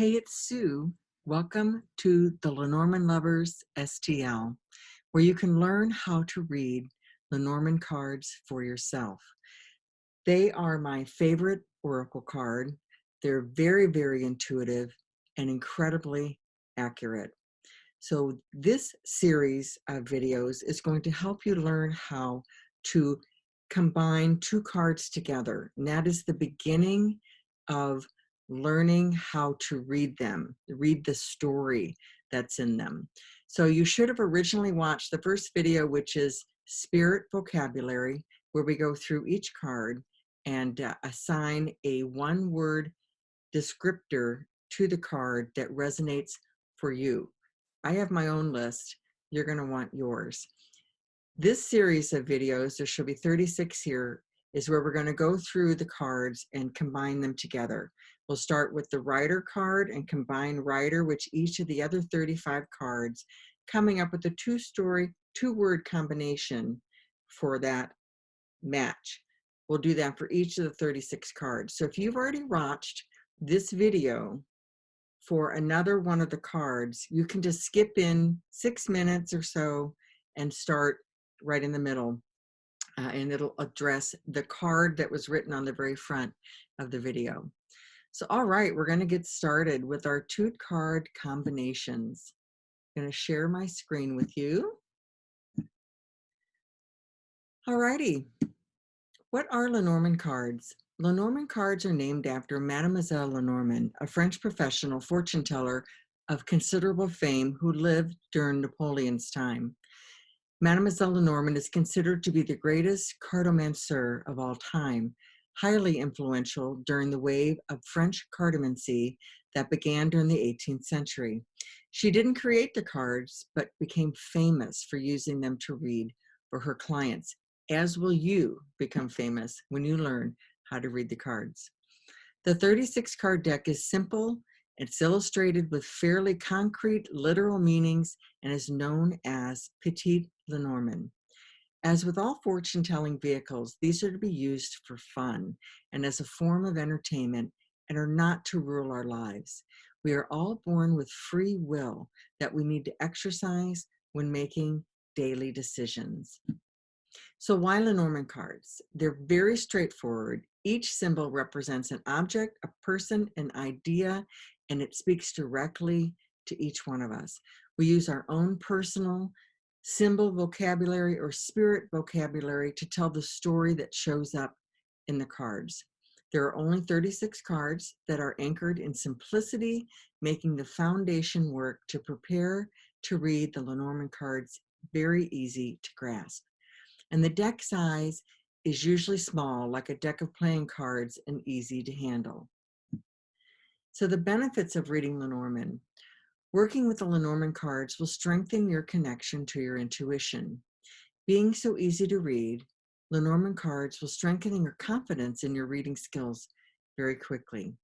Hey, it's Sue. Welcome to the Lenormand Lovers STL, where you can learn how to read Lenormand cards for yourself. They are my favorite oracle card. They're very, very intuitive and incredibly accurate. So this series of videos is going to help you learn how to combine two cards together. And that is the beginning of learning how to read them, read the story that's in them. So you should have originally watched the first video, which is Spirit Vocabulary, where we go through each card and assign a one-word descriptor to the card that resonates for you. I have my own list. You're going to want yours. This series of videos, there should be 36 here, is where we're going to go through the cards and combine them together. We'll start with the Rider card and combine Rider with each of the other 35 cards, coming up with a two-word combination for that match. We'll do that for each of the 36 cards. So if you've already watched this video for another one of the cards, you can just skip in 6 minutes or so and start right in the middle, and it'll address the card that was written on the very front of the video. So all right, we're going to get started with our two card combinations. I'm going to share my screen with you. All righty, what are Lenormand cards? Lenormand cards are named after Mademoiselle Lenormand, a French professional fortune teller of considerable fame who lived during Napoleon's time. Mademoiselle Lenormand is considered to be the greatest cartomancer of all time, highly influential during the wave of French cartomancy that began during the 18th century. She didn't create the cards, but became famous for using them to read for her clients, as will you become famous when you learn how to read the cards. The 36 card deck is simple. It's illustrated with fairly concrete literal meanings and is known as Petite Lenormand. As with all fortune-telling vehicles, these are to be used for fun and as a form of entertainment and are not to rule our lives. We are all born with free will that we need to exercise when making daily decisions. So why Lenormand cards? They're very straightforward. Each symbol represents an object, a person, an idea, and it speaks directly to each one of us. We use our own personal symbol vocabulary or spirit vocabulary to tell the story that shows up in the cards. There are only 36 cards that are anchored in simplicity, making the foundation work to prepare to read the Lenormand cards very easy to grasp. And the deck size is usually small, like a deck of playing cards, and easy to handle. So the benefits of reading Lenormand. Working with the Lenormand cards will strengthen your connection to your intuition. Being so easy to read, Lenormand cards will strengthen your confidence in your reading skills very quickly.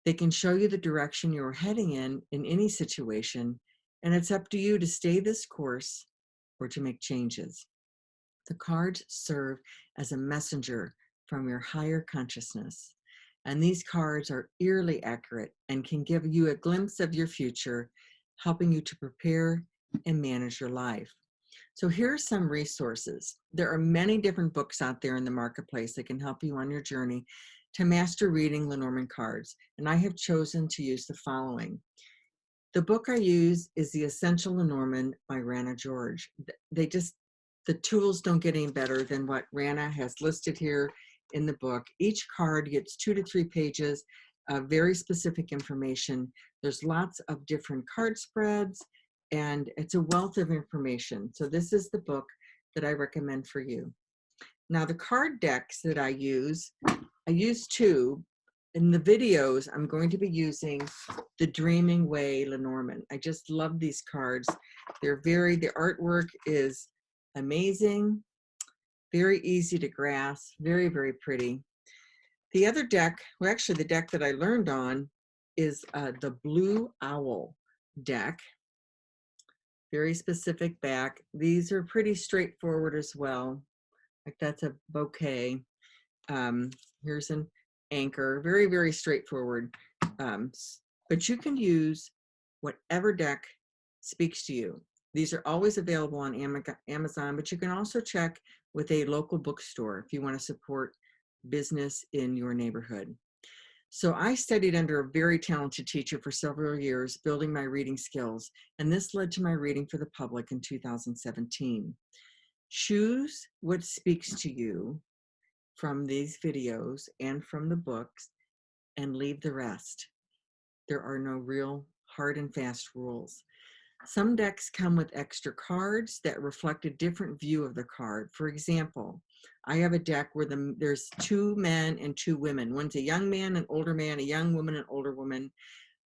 They can show you the direction you're heading in any situation, and it's up to you to stay this course or to make changes. The cards serve as a messenger from your higher consciousness. And these cards are eerily accurate and can give you a glimpse of your future, helping you to prepare and manage your life. So here are some resources. There are many different books out there in the marketplace that can help you on your journey to master reading Lenormand cards. And I have chosen to use the following. The book I use is The Essential Lenormand by Rana George. The tools don't get any better than what Rana has listed here in the book. Each card gets 2 to 3 pages of very specific information. There's lots of different card spreads, and it's a wealth of information. So this is the book that I recommend for you. Now the card decks that I use 2. In the videos, I'm going to be using the Dreaming Way Lenormand. I just love these cards. The artwork is amazing, very easy to grasp, very, very pretty. The other deck, well, actually the deck that I learned on is the Blue Owl deck. Very specific back. These are pretty straightforward as well. Like that's a bouquet. Here's an anchor. Very, very straightforward but you can use whatever deck speaks to you. These are always available on Amazon, but you can also check with a local bookstore if you want to support business in your neighborhood. So I studied under a very talented teacher for several years, building my reading skills, and this led to my reading for the public in 2017. Choose what speaks to you from these videos and from the books, and leave the rest. There are no real hard and fast rules. Some decks come with extra cards that reflect a different view of the card. For example, I have a deck where there's 2 men and 2 women. One's a young man, an older man, a young woman, an older woman.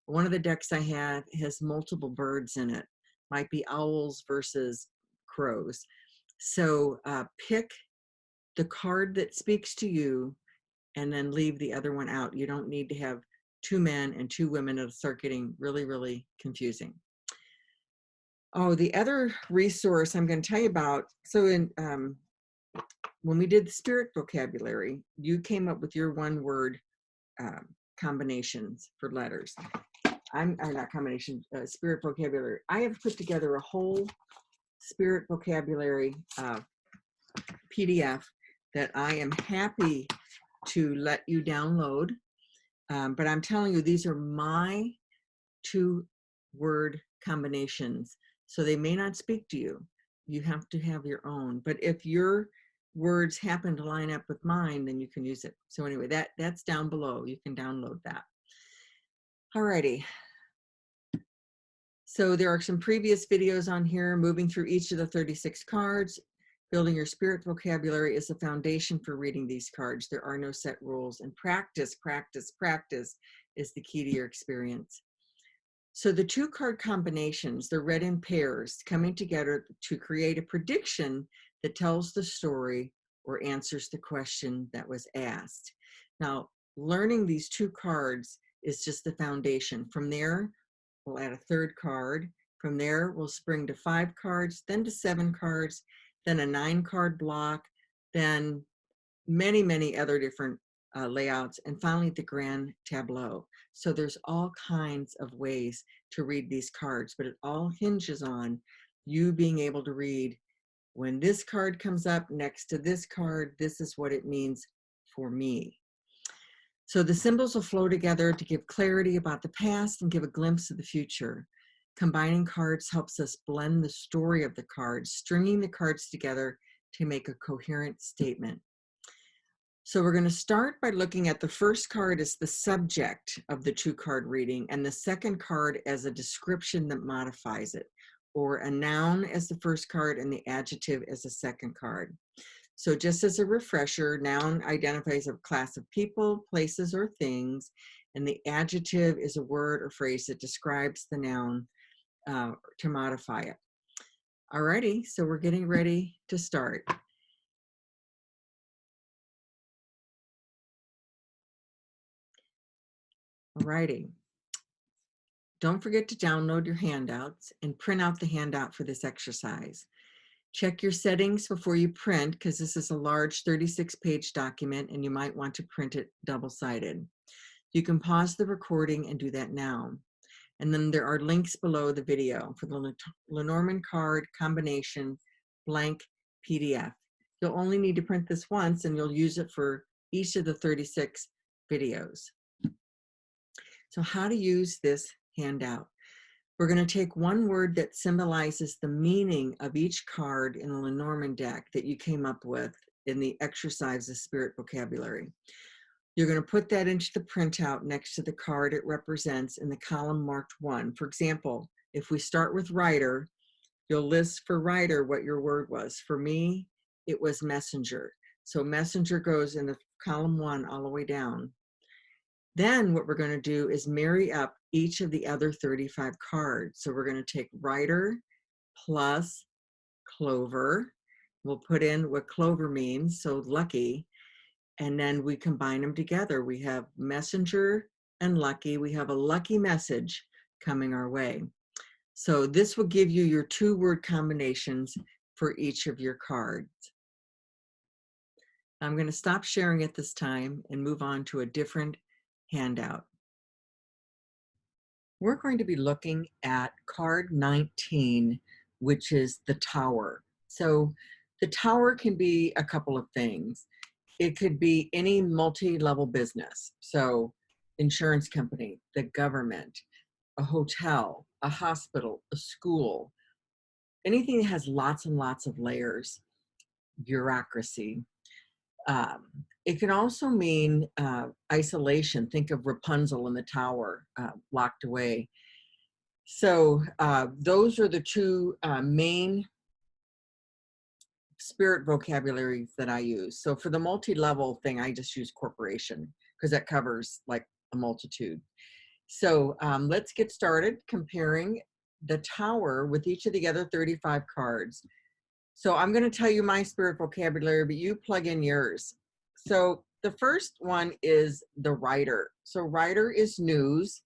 One of the decks I have has multiple birds in it. Might be owls versus crows. So pick the card that speaks to you and then leave the other one out. You don't need to have 2 men and 2 women. It'll start getting really, really confusing. Oh, the other resource I'm going to tell you about, so when we did the spirit vocabulary, you came up with your one word combinations for letters. Not combination, spirit vocabulary. I have put together a whole spirit vocabulary PDF that I am happy to let you download. But I'm telling you, these are my 2-word combinations. So they may not speak to you. You have to have your own. But if your words happen to line up with mine, then you can use it. So anyway, that's down below. You can download that. Alrighty. So there are some previous videos on here, moving through each of the 36 cards. Building your spirit vocabulary is the foundation for reading these cards. There are no set rules, and practice, practice, practice is the key to your experience. So the 2 card combinations, they're read in pairs, coming together to create a prediction that tells the story or answers the question that was asked. Now, learning these 2 cards is just the foundation. From there, we'll add a 3rd card. From there, we'll spring to 5 cards, then to 7 cards, then a 9-card block, then many, many other different layouts, and finally the grand tableau. So there's all kinds of ways to read these cards, but it all hinges on you being able to read, when this card comes up next to this card, this is what it means for me. So the symbols will flow together to give clarity about the past and give a glimpse of the future. Combining cards helps us blend the story of the cards, stringing the cards together to make a coherent statement. So we're going to start by looking at the first card as the subject of the 2-card reading, and the second card as a description that modifies it, or a noun as the first card and the adjective as the second card. So just as a refresher, noun identifies a class of people, places, or things, and the adjective is a word or phrase that describes the noun to modify it. Alrighty, so we're getting ready to start. Alrighty. Don't forget to download your handouts and print out the handout for this exercise. Check your settings before you print, because this is a large 36-page document and you might want to print it double-sided. You can pause the recording and do that now. And then there are links below the video for the Lenormand Card Combination blank PDF. You'll only need to print this once and you'll use it for each of the 36 videos. So how to use this handout. We're going to take one word that symbolizes the meaning of each card in the Lenormand deck that you came up with in the exercise of spirit vocabulary. You're going to put that into the printout next to the card it represents in the column marked 1. For example, if we start with writer, you'll list for writer what your word was. For me, it was messenger. So messenger goes in the column 1 all the way down. Then what we're going to do is marry up each of the other 35 cards. So we're going to take writer plus clover. We'll put in what clover means, so lucky, and then we combine them together. We have messenger and lucky. We have a lucky message coming our way. So this will give you your 2-word combinations for each of your cards. I'm going to stop sharing at this time and move on to a different handout. We're going to be looking at card 19, which is the Tower. So the Tower can be a couple of things. It could be any multi-level business. So insurance company, the government, a hotel, a hospital, a school, anything that has lots and lots of layers, bureaucracy. Um, it can also mean isolation. Think of Rapunzel in the tower, locked away. So those are the two main spirit vocabularies that I use. So for the multi-level thing, I just use corporation because that covers like a multitude. So let's get started comparing the Tower with each of the other 35 cards. So I'm going to tell you my spirit vocabulary, but you plug in yours. So the first one is the Rider. So Rider is news,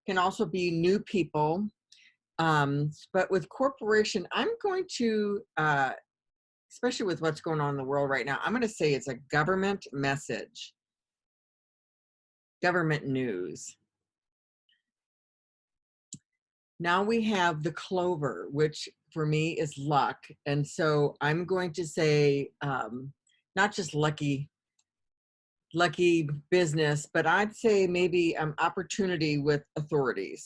can also be new people. But with corporation, I'm going to, especially with what's going on in the world right now, I'm going to say it's a government message, government news. Now we have the Clover, which for me is luck. And so I'm going to say not just lucky business, but I'd say maybe opportunity with authorities.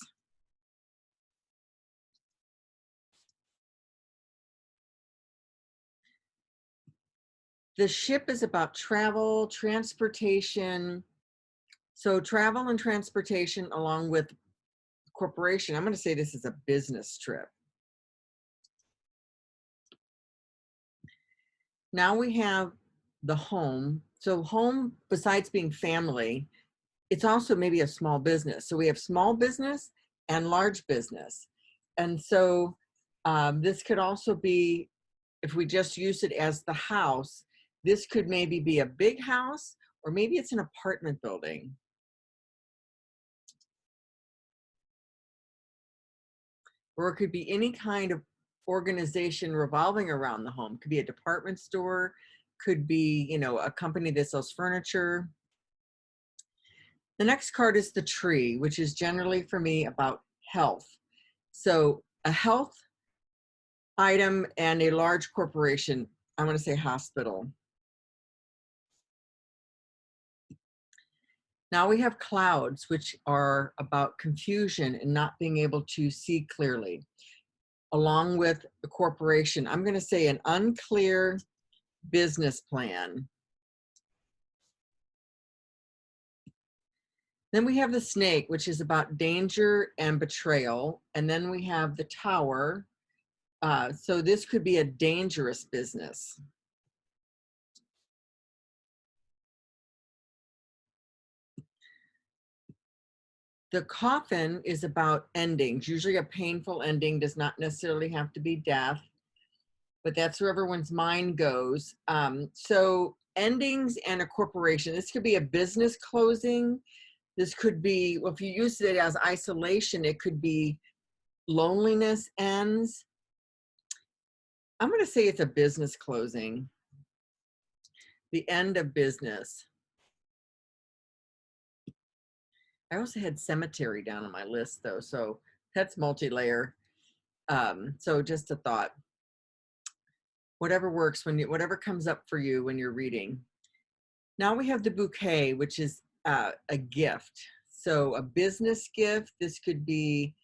The Ship is about travel, transportation. So travel and transportation along with corporation. I'm going to say this is a business trip. Now we have the Home. So home, besides being family, it's also maybe a small business. So we have small business and large business. And so this could also be, if we just use it as the house, this could maybe be a big house, or maybe it's an apartment building. Or it could be any kind of organization revolving around the home. Could be a department store, could be, you know, a company that sells furniture. The next card is the Tree, which is generally for me about health. So a health item and a large corporation, I'm going to say hospital. Now we have Clouds, which are about confusion and not being able to see clearly, along with the corporation. I'm going to say an unclear business plan. Then we have the Snake, which is about danger and betrayal. And then we have the Tower. So this could be a dangerous business. The Coffin is about endings. Usually a painful ending, does not necessarily have to be death, but that's where everyone's mind goes. So endings and a corporation. This could be a business closing. This could be, well, if you use it as isolation, it could be loneliness ends. I'm going to say it's a business closing, the end of business. I also had cemetery down on my list though, so that's multi-layer. So just a thought. Whatever works when you, whatever comes up for you when you're reading. Now we have the Bouquet, which is a gift. So a business gift. This could be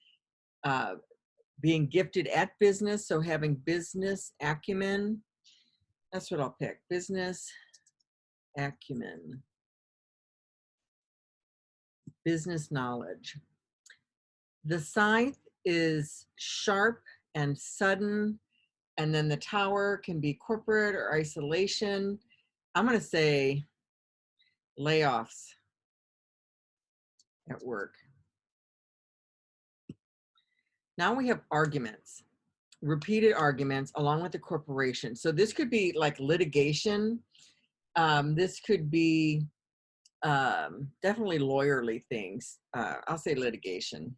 being gifted at business, so having business acumen. That's what I'll pick, business acumen, business knowledge. The Scythe is sharp and sudden, and then the Tower can be corporate or isolation. I'm going to say layoffs at work. Now we have arguments, repeated arguments along with the corporation. So this could be like litigation. This could be definitely lawyerly things. I'll say litigation.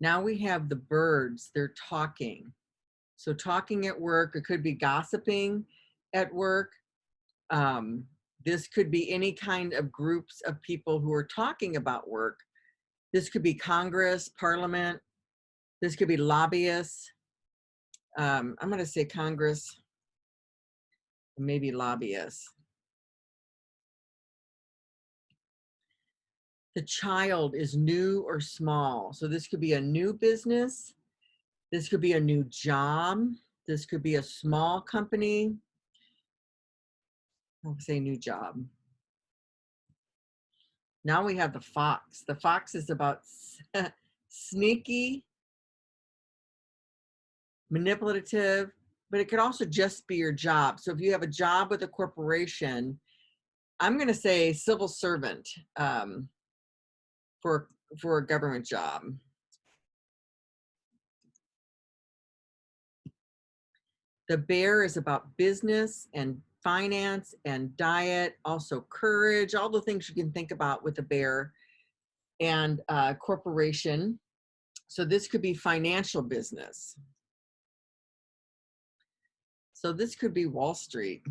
Now we have the birds, they're talking. So talking at work, it could be gossiping at work, This could be any kind of groups of people who are talking about work. This could be Congress, Parliament. This could be lobbyists. I'm going to say Congress, maybe lobbyists. The child is new or small. So this could be a new business. This could be a new job. This could be a small company. I'll say new job. Now we have the fox. The fox is about sneaky, manipulative, but it could also just be your job. So if you have a job with a corporation, I'm going to say civil servant for a government job. The bear is about business and finance and diet, also courage, all the things you can think about with a bear, and corporation. So this could be financial business. So this could be Wall Street.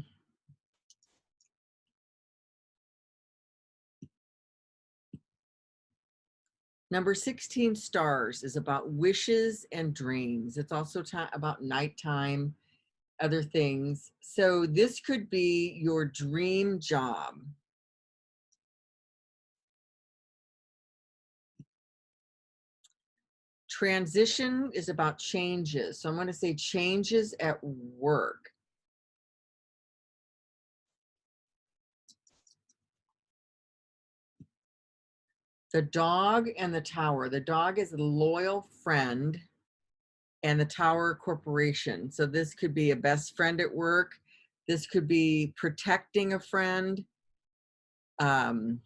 Number 16, stars, is about wishes and dreams. It's also about nighttime, other things. So this could be your dream job. Transition is about changes. So I'm going to say changes at work. The dog and the tower. The dog is a loyal friend, and the tower corporation. So this could be a best friend at work. This could be protecting a friend. Put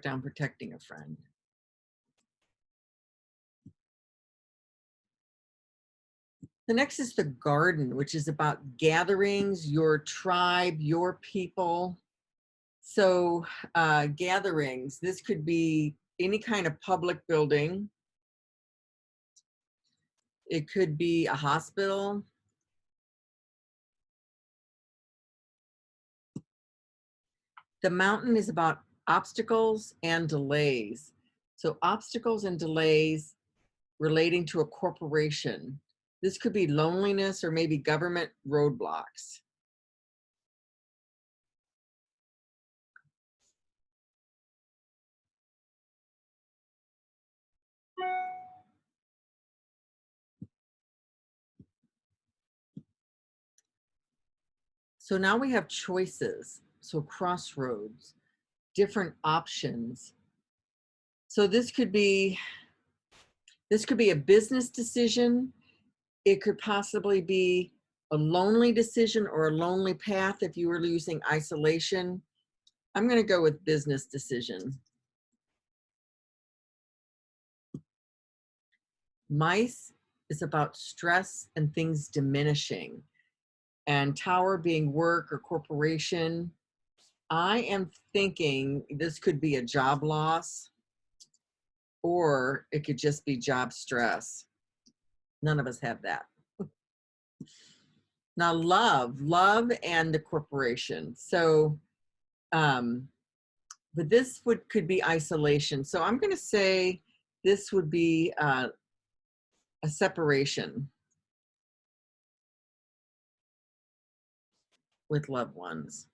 down protecting a friend. The next is the garden, which is about gatherings, your tribe, your people. So gatherings, this could be any kind of public building. It could be a hospital. The mountain is about obstacles and delays. So obstacles and delays relating to a corporation. This could be loneliness or maybe government roadblocks. So now we have choices. So crossroads, different options. So this could be a business decision. It could possibly be a lonely decision or a lonely path if you were using isolation. I'm going to go with business decision. Mice is about stress and things diminishing, and tower being work or corporation. I am thinking this could be a job loss, or it could just be job stress. None of us have that. Now love and the corporation. So but this could be isolation. So I'm going to say this would be a separation with loved ones.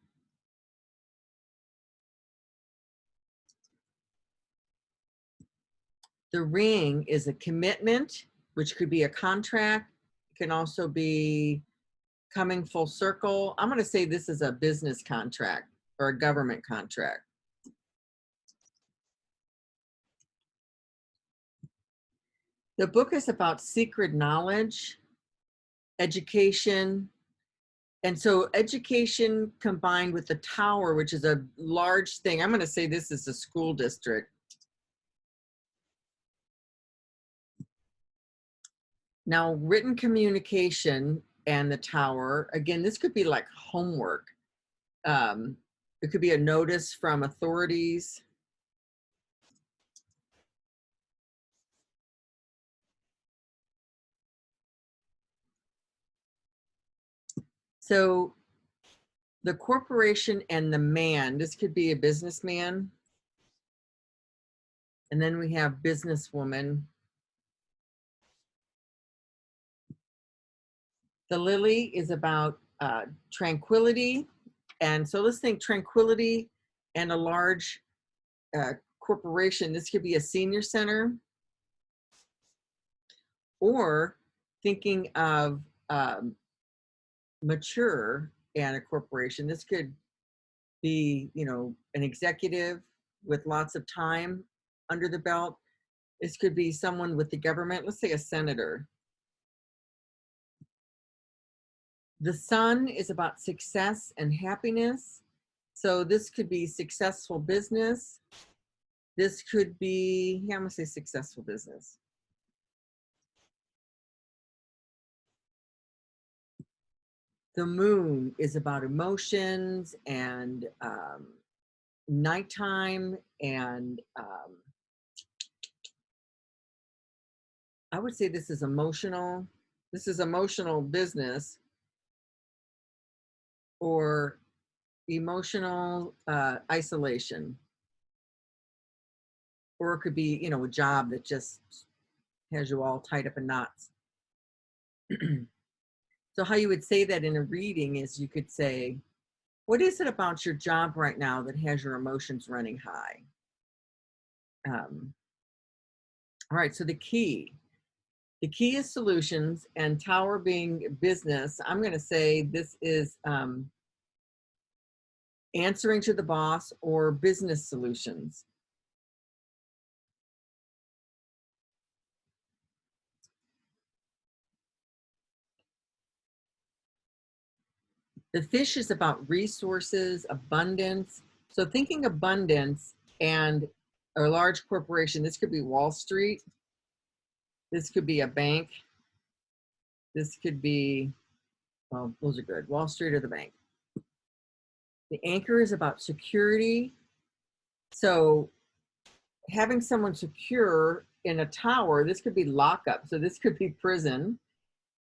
The ring is a commitment, which could be a contract. It can also be coming full circle. I'm going to say this is a business contract or a government contract. The book is about secret knowledge, education. And so education combined with the tower, which is a large thing. I'm going to say this is a school district. Now, written communication and the tower, again, this could be like homework. It could be a notice from authorities. So The corporation and the man, this could be a businessman. And then we have businesswoman. The lily is about tranquility. And so let's think tranquility and a large corporation. This could be a senior center, or thinking of mature and a corporation. This could be, you know, an executive with lots of time under the belt. This could be someone with the government, let's say a senator. The sun is about success and happiness. So this could be successful business. This could be, yeah, I'm gonna say successful business. The moon is about emotions and nighttime, and I would say this is emotional. This is emotional business or emotional isolation. Or it could be, you know, a job that just has you all tied up in knots. So how you would say that in a reading is you could say, what is it about your job right now that has your emotions running high? All right, so the key is solutions, and tower being business. I'm going to say this is answering to the boss or business solutions. The fish is about resources, abundance. So thinking abundance and a large corporation, this could be Wall Street. This could be a bank. This could be, well, those are good. Wall Street or the bank. The anchor is about security. So having someone secure in a tower, this could be lockup. So this could be prison.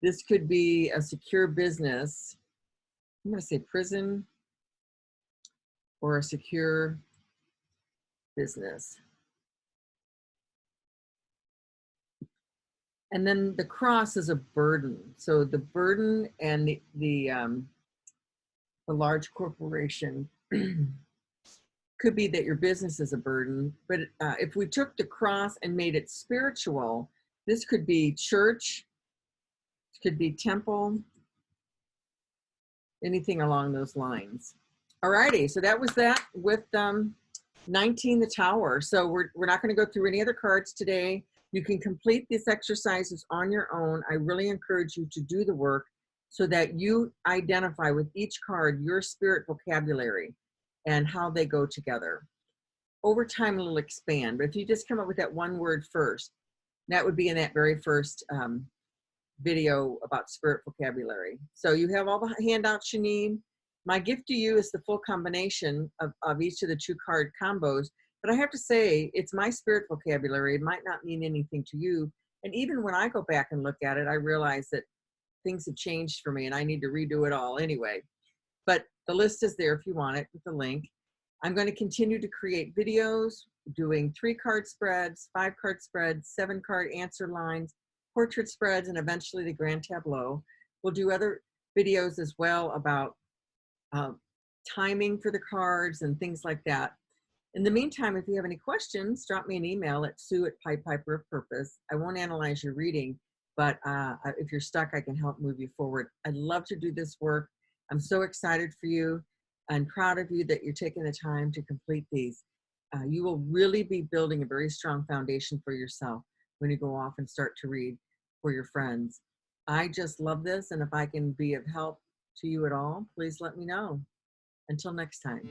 This could be a secure business. I'm going to say prison or a secure business. And then the cross is a burden. So the burden and the large corporation could be that your business is a burden. But if we took the cross and made it spiritual, this could be church, it could be temple, anything along those lines. All righty, so that was that with 19, the tower. So we're not going to go through any other cards today. You can complete these exercises on your own. I really encourage you to do the work so that you identify with each card your spirit vocabulary and how they go together. Over time, it'll expand, but if you just come up with that one word first, that would be in that very first video about spirit vocabulary. So you have all the handouts you need. My gift to you is the full combination of each of the 2 card combos. But I have to say, it's my spirit vocabulary. It might not mean anything to you. And even when I go back and look at it, I realize that things have changed for me and I need to redo it all anyway. But the list is there if you want it with the link. I'm going to continue to create videos doing 3-card spreads, 5-card spreads, 7-card answer lines, portrait spreads, and eventually the grand tableau. We'll do other videos as well about timing for the cards and things like that. In the meantime, if you have any questions, drop me an email at sue@pied-piper-of-purpose. I won't analyze your reading, but if you're stuck, I can help move you forward. I'd love to do this work. I'm so excited for you and proud of you that you're taking the time to complete these. You will really be building a very strong foundation for yourself when you go off and start to read for your friends. I just love this, and if I can be of help to you at all, please let me know. Until next time.